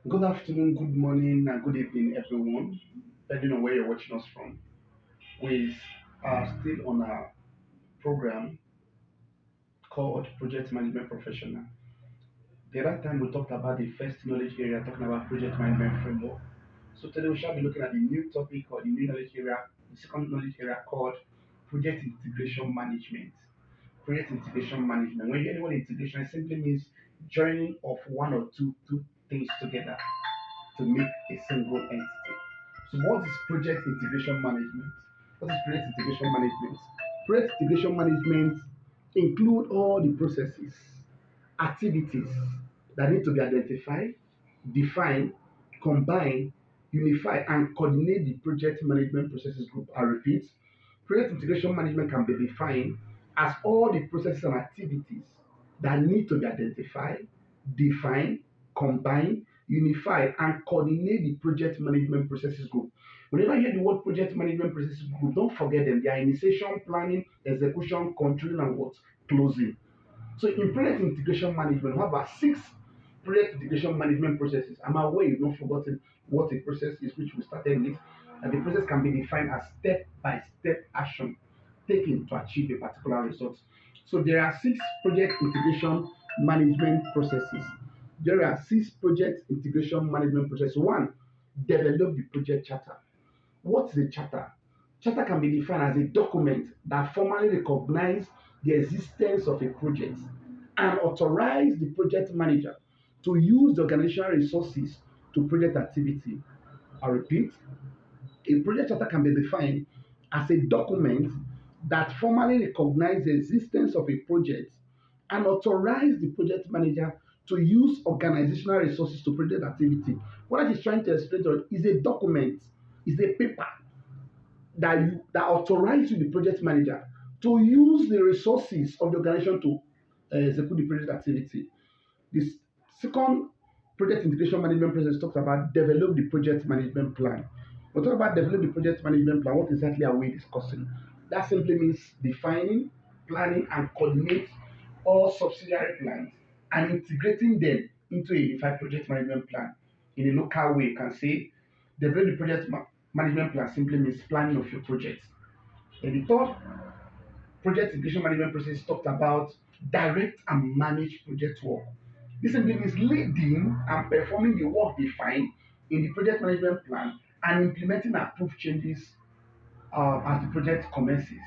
Good afternoon, good morning, and good evening, everyone, depending on where you're watching us from. We are still on our program called Project Management Professional. The other time we talked about the first knowledge area, talking about project management framework. So today we shall be looking at the new topic or the new knowledge area, the second knowledge area called Project Integration Management. Project Integration Management. When you hear the word integration, it simply means joining of one or two things together to make a single entity. So, what is project integration management? What is project integration management? Project integration management include all the processes, activities that need to be identified, defined, combined, unify, and coordinate the project management processes group. I repeat, project integration management can be defined as all the processes and activities that need to be identified, defined, combined, unify, and coordinate the project management processes group. Whenever you hear the word project management processes group, don't forget them. They are initiation, planning, execution, controlling, and what? Closing. So in project integration management, we have about six project integration management processes. I'm aware you've not forgotten what a process is, which we started with. And the process can be defined as step-by-step action taken to achieve a particular result. So there are six project integration management processes. There are six project integration management processes. One, develop the project charter. What is a charter? Charter can be defined as a document that formally recognizes the existence of a project and authorize the project manager to use the organizational resources to project activity. I repeat, a project charter can be defined as a document that formally recognizes the existence of a project and authorize the project manager to use organizational resources to project activity. What I is trying to explain to us is a document, is a paper that authorize you, the project manager, to use the resources of the organization to execute the project activity. This second project integration management process talks about develop the project management plan. We talk about develop the project management plan. What exactly are we discussing? That simply means defining, planning, and coordinate all subsidiary plans and integrating them into a unified project management plan. In a local way, you can say develop the management plan simply means planning of your project. And the third project integration management process talked about direct and manage project work. This simply means leading and performing the work defined in the project management plan and implementing approved changes as the project commences.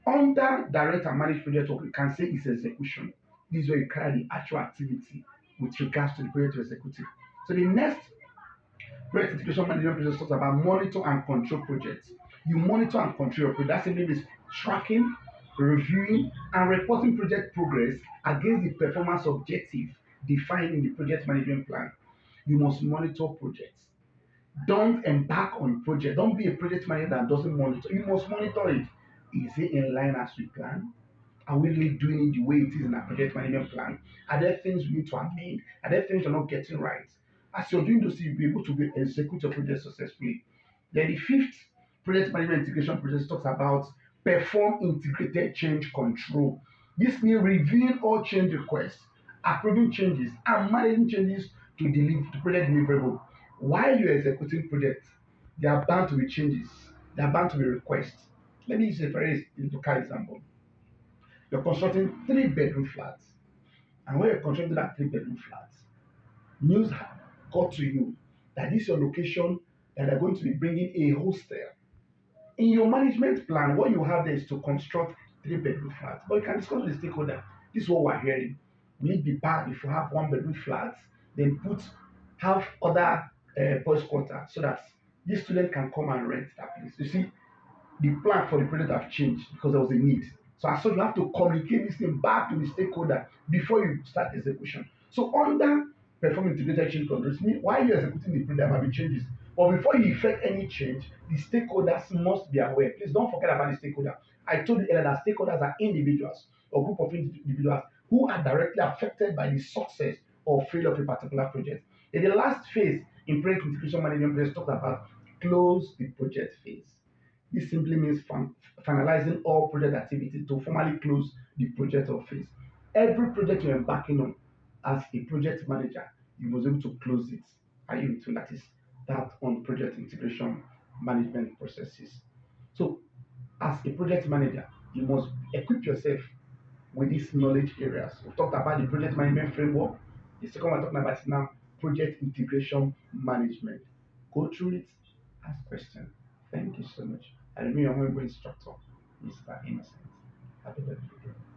Under direct and managed project work, you can say is execution. This is where you carry the actual activity with regards to the project executive. So the next project integration management process talks about monitor and control projects. You monitor and control your project. That simply means tracking, reviewing, and reporting project progress against the performance objective defined in the project management plan. You must monitor projects. Don't embark on project. Don't be a project manager that doesn't monitor. You must monitor it. Is it in line as we plan? Are we really doing it the way it is in our project management plan? Are there things we need to amend? Are there things you're not getting right? As you're doing those, you'll be able to execute your project successfully. Then the fifth project management integration process talks about perform integrated change control. This means reviewing all change requests, approving changes, and managing changes to deliver to project deliverable. While you're executing projects, there are bound to be changes, there are bound to be requests. Let me use a very local example. You're constructing three-bedroom flats, and when you're constructing that three-bedroom flat, news got to you that this is your location that they're going to be bringing a hostel. In your management plan, what you have there is to construct three-bedroom flats, but you can discuss with the stakeholder. This is what we're hearing. Will it be bad if you have one-bedroom flats, then have other boys' quarter so that this student can come and rent that place? You see, the plan for the project have changed because there was a need. So as such, you have to communicate this thing back to the stakeholder before you start execution. So under perform integrated change controls, while you're executing the project, there might be changes. But before you effect any change, the stakeholders must be aware. Please don't forget about the stakeholder. I told you earlier that stakeholders are individuals or group of individuals who are directly affected by the success or failure of a particular project. In the last phase in project integration management, let's talk about close the project phase. This simply means finalizing all project activities to formally close the project or phase. Every project you're embarking on as a project manager, you must be able to close it. Are you with me? That is that on project integration management processes. So, as a project manager, you must equip yourself with these knowledge areas. We've talked about the project management framework. The second one we're talking about is now project integration management. Go through it, ask questions. Thank you so much. I remain your humble instructor, Mr. Innocent. Have a lovely day.